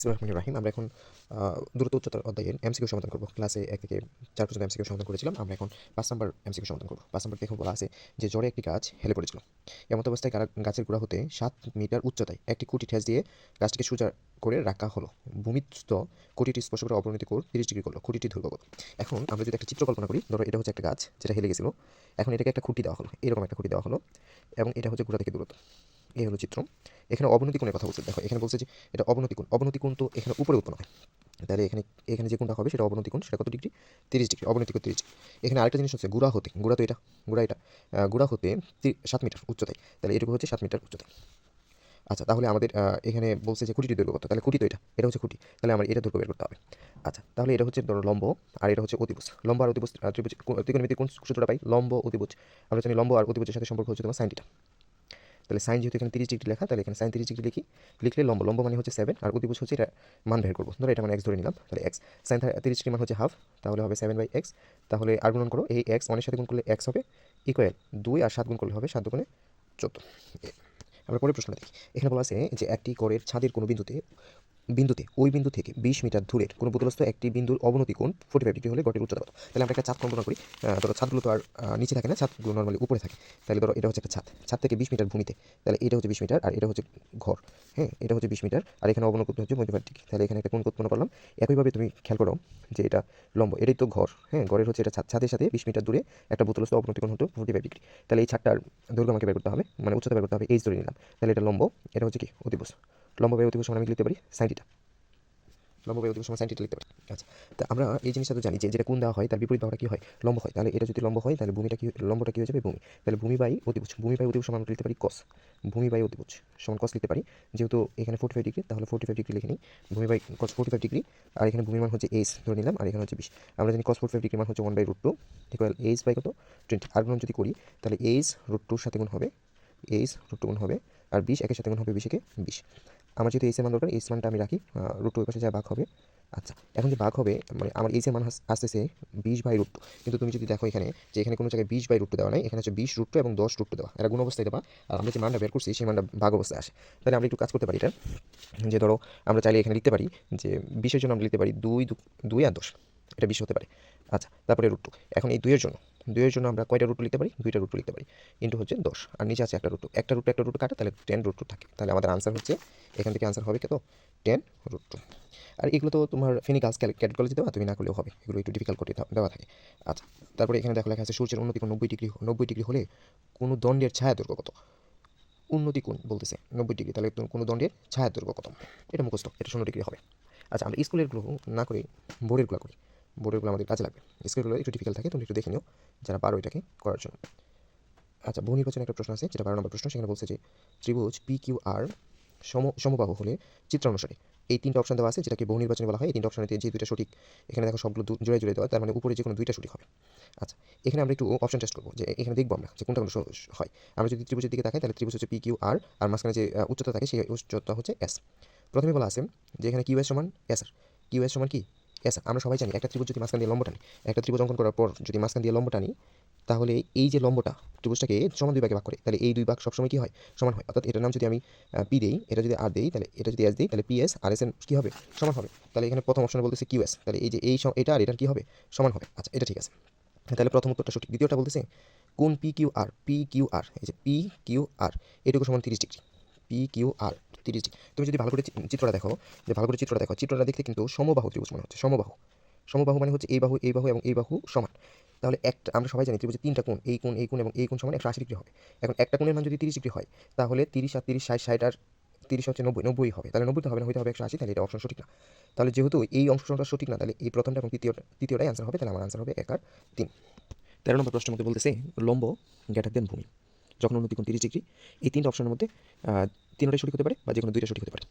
বিসমিল্লাহির রহমানির রহিম। আমরা এখন দ্রুত উচ্চতর অধ্যায়ের এমসিকিউ সমাধান করব। ক্লাসে 1 থেকে 4 পর্যন্ত এমসিকিউ সমাধান করেছিলাম। আমরা এখন 5 নাম্বার এমসিকিউ সমাধান করব। 5 নাম্বার দেখো বলা আছে যে জ্বরে একটি গাছ হেলে পড়েছিল। এমত অবস্থায় গাছের গোড়া হতে 7 মিটার উচ্চতায় একটি খুঁটি ঠেস দিয়ে গাছটিকে সোজা করে রাখা হলো। ভূমিস্থ খুঁটিটি স্পর্শ করে অবনতি কোণ 30 ডিগ্রি করলো। খুঁটিটি দৈর্ঘ্য কত? এখন আমরা যদি একটা চিত্র কল্পনা করি, ধরো এটা হচ্ছে একটা গাছ যেটা হেলে গেছিল। এখন এটাকে একটা খুঁটি দেওয়া হলো, এরকম একটা খুঁটি দেওয়া হলো এবং এটা হচ্ছে গোড়া থেকে দূরত্ব। এই হলো চিত্র। এখানে অবনতি কোণের কথা বলছে। দেখো এখানে বলছে যে এটা অবনতি কোণ। অবনতি কোণ তো এখানে উপরে উৎপন্ন হয়। তাহলে এখানে এখানে যে কোণটা হবে সেটা অবনতি কোণ, সেটা কত ডিগ্রি? 30 ডিগ্রি। অবনতি কোণ 30 ডিগ্রি। এখানে আরেকটা জিনিস হচ্ছে গুড়া হতে, গুড়া তো এটা, গুড়া এটা, গুড়া হতে 7 মিটার উচ্চতায়। তাহলে এটুকু হচ্ছে 7 মিটার উচ্চতায়। আচ্ছা, তাহলে আমাদের এখানে বলছে যে খুঁটিটি দৈর্ঘ্য কত? তাহলে খুঁটি তো এটা হচ্ছে খুঁটি। তাহলে আমার এটা দৈর্ঘ্য বের করতে হবে। আচ্ছা, তাহলে এটা হচ্ছে ধরো লম্ব আর এটা হচ্ছে অতিভুজ। লম্ব আর অতিভুজ ত্রিভুজ ত্রিকোণমিতির কোন সূত্রটা পাই? লম্ব অতিভুজ। আমরা জানি লম্ব আর অতিভুজের সাথে সম্পর্ক হচ্ছে তোমার sin থিটা। তাহলে সাইন যেহেতু এখানে 30 ডিগ্রি লেখা, তাহলে এখানে সাইন 30 ডিগ্রি লিখি। লিখলে লম্ব, লম্ব মানে হচ্ছে 7 আর অতিভুজ হচ্ছে এটা মান বের করবো। ধরো এটা মানে x ধরে নিলাম, তাহলে x সাইন 30 ডিগ্রি মান হচ্ছে হাফ, তাহলে হবে 7/x। তাহলে আর গুণন করো, এই x 1 এর সাথে গুণ করলে x হবে ইকুয়াল 2 আর 7 গুণ করলে হবে 7 দুগুণে 14। আমরা পরের প্রশ্নটা দেখি। এখানে বলা আছে যে একটি ঘরের ছাদের কোনো বিন্দুতে ওই বিন্দু থেকে 20 মিটার দূরের কোনো বোতলস্থ একটি বিন্দুর অবনতি কোণ 45 ডিগ্রি হলে গড়ের উচ্চতা কত? তাহলে আমরা একটা ছাদ কল্পনা করি। ধরো ছাদগুলো তো আর নিচে থাকে না, ছাদগুলো নর্মালি উপরে থাকে। তাহলে ধরো এটা হচ্ছে একটা ছাদ, ছাদ থেকে 20 মিটার ভূমিতে। তাহলে এটা হচ্ছে 20 মিটার আর এটা হচ্ছে ঘর। হ্যাঁ, এটা হচ্ছে 20 মিটার আর এখানে অবনতি কোণ হচ্ছে 45 ডিগ্রি। তাহলে এখানে একটা কোণ উৎপন্ন করলাম। একইভাবে তুমি খেয়াল করো যে এটা লম্ব, এটাই তো ঘর। হ্যাঁ, ঘরের হচ্ছে এটা ছাদ, ছাদের সাথে 20 মিটার দূরে একটা বোতলস্থ অবনতি কোণ হতো 45 ডিগ্রি। তাহলে এই ছাদটার দৈর্ঘ্য আমাকে বের করতে হবে, মানে উচ্চতা বের করতে হবে। এইচ ধরে নিলাম। তাহলে এটা লম্ব, এটা হচ্ছে কি অতিভুজ। লম্ব বাই অতিভুজ সমান আমি লিখতে পারি sin থিটা। লম্ব বাই অতিভুজ সমান sin থিটা লিখতে পারি। আচ্ছা, তা আমরা এই জিনিসটা তো জানি যে যেটা কোণ দেওয়া হয় তার বিপরীত বাহুটা কি হয়? লম্ব হয়। তাহলে এটা যদি লম্ব হয় তাহলে ভূমিটা কি, লম্বটা কি হয়ে যাবে? ভূমি। তাহলে ভূমি বাই অতিভুজ, ভূমি বাই অতিভুজ সমান আমরা লিখতে পারি cos। ভূমি বাই অতিভুজ সমান cos লিখতে পারি। যেহেতু এখানে 45 ডিগ্রি, তাহলে 45 ডিগ্রি লিখে নিই। ভূমি বাই cos 45 ডিগ্রি। আর এখানে ভূমির মান হচ্ছে h ধরে নিলাম আর এখানে হচ্ছে 20। আমরা জানি cos 45 ডিগ্রি মান হচ্ছে 1/√2 ইকুয়াল h বাই কত? 20। আর গুণ যদি করি তাহলে h √2 এর সাথে গুণ হবে, h √2 গুণ হবে আর 20 একের সাথে গুণ হবে 20 একে 20। আমার যেহেতু এইচ এর মান দরকার, এইচ মানটা আমি রাখি, √2 এর পাশে যা ভাগ হবে। আচ্ছা, এখন যে ভাগ হবে মানে আমার এইচ এর মান আসতেছে 20/√2। কিন্তু তুমি যদি দেখো এখানে যে এখানে কোনো জায়গায় 20/√2 দেওয়া নাই, এখানে হচ্ছে 20√2 এবং 10√2 দেওয়া। এটা গুণ অবস্থায় দেওয়া। আর আমরা যে মানটা বের করছি সেই মানটা ভাগ অবস্থায় আসে। তাহলে আমরা একটু কাজ করতে পারি এটা, যে ধরো আমরা চাইলে এখানে লিখতে পারি যে 20 এর জন্য আমরা লিখতে পারি 2 আর 10, এটা 20 হতে পারে। আচ্ছা, তারপরে √2। এখন এই 2 এর জন্য আমরা কয়টা √2 লিখতে পারি? 2টা √2 লিখতে পারি। ইন্টু হচ্ছে 10 আর নিচে আছে একটা √2 কাটা, তাহলে 10√2 থাকে। তাহলে আমাদের আনসার হচ্ছে, এখান থেকে আনসার হবে কত? 10√2। আর এগুলো তো তোমার ফিনিকালস ক্যালকুলেট দেওয়া, তুমি না করলেও হবে, এগুলো একটু ডিফিকাল্ট করে দেওয়া থাকে। আচ্ছা, তারপরে এখানে দেখো লেখা আছে সূর্যের উন্নতি কোণ 90 ডিগ্রি হলে কোনো দণ্ডের ছায়া দৈর্ঘ্য কত? উন্নতি কোণ বলতেছে 90 ডিগ্রি, তাহলে কোনো দণ্ডের ছায়া দৈর্ঘ্য কত? এটা মুখস্থ, এটা 0 ডিগ্রি হবে। আচ্ছা, আমরা স্কুলেরগুলো না করে বোর্ডেরগুলো করি। বোর্ডেরগুলো আমাদের কাজে লাগবে। স্কুলগুলো একটু ডিফিকাল্ট থাকে, তুমি একটু দেখে নিও যারা পারো এটাকে করার জন্য। আচ্ছা, বহু নির্বাচনে একটা প্রশ্ন আছে যেটা 12 নম্বর প্রশ্ন। সেখানে বলছে যে ত্রিভুজ পি কিউ আর সমবাহু হলে চিত্রানুসারে এই 3টা অপশন দেওয়া আছে, যেটাকে বহু নির্বাচনী বলা হয়। এই 3টা অপশনের যে 2টা সঠিক, এখানে দেখো সবগুলো জোড়ায় জোড়ায় দেওয়া, তার মানে উপরে যে কোনো 2টা সঠিক হবে। আচ্ছা, এখানে আমরা একটু অপশন টেস্ট করবো, যে এখানে দেখবো আমরা যে কোনটা হয়। আমরা যদি ত্রিভুজের দিকে তাকাই তাহলে ত্রিভুজ হচ্ছে পি কিউ আর, আর মাঝখানে যে উচ্চতা থাকে সেই উচ্চতা হচ্ছে এস। প্রথমে বলা আছে যে এখানে কিউ এস সমান এস আর। কিউ এস সমান কি? এস আর। আমরা সবাই জানি একটা ত্রিভুজ যদি মাঝখান দিয়ে লম্ব টানি, একটা ত্রিভুজ অঙ্কন করার পর যদি মাঝখান দিয়ে লম্ব টানি, তাহলে এই যে লম্বটা ত্রিভুজটাকে সমান 2 ভাগে ভাগ করে, তাহলে এই 2 ভাগ সবসময় কি হয়? সমান হয়। অর্থাৎ এটার নাম যদি আমি পি দেই, এটা যদি আর দেই, তাহলে এটা যদি এস দিই, তাহলে পি এস আর এস এর কি হবে? সমান হবে। তাহলে এখানে প্রথম অপশনে বলতেছে কিউ এস, তাহলে এই যে এটা আর এটার কি হবে? সমান হবে। আচ্ছা, এটা ঠিক আছে। তাহলে প্রথম উত্তরটা সঠিক। দ্বিতীয়টা বলতেছে কোন পি কিউ আর, এই যে পি কিউ আর এটুকু সমান 30 degree. P Q R 30 degree. তুমি যদি ভালো করে চিত্রটা দেখো, চিত্রটা দেখতে কিন্তু সমবাহু ত্রিভুজ মনে হচ্ছে। সমবাহু মানে হচ্ছে এই বাহু এবং এই বাহু সমান। তাহলে একটা, আমরা সবাই জানি ত্রিভুজে 3টা কোণ, এই কোণ এবং এই কোণ সমান 180 ডিগ্রি হবে। এখন একটা কোণের মান যদি 30 ডিগ্রি হয়, তাহলে 30 আর 30 60 60 আর 30 হচ্ছে 90 হবে। তাহলে 90 তো হবে না, হইতে হবে 180। তাহলে এটা অপশন সঠিক না। তাহলে যেহেতু এই অংশটা সঠিক না, তাহলে এই প্রথমটা এবং তৃতীয়টাই আনসার হবে। তাহলে আমার আনসার হবে 1 আর 3। 13 নম্বর প্রশ্নের মধ্যে বলতেছে লম্ব গ্রেটার দেন ভূমি যখন উন্নতি কোণ 30 ডিগ্রি, এই 3টা অপশনের মধ্যে 3টাই সঠিক হতে পারে বা যে কোনো 2টা সঠিক হতে পারে।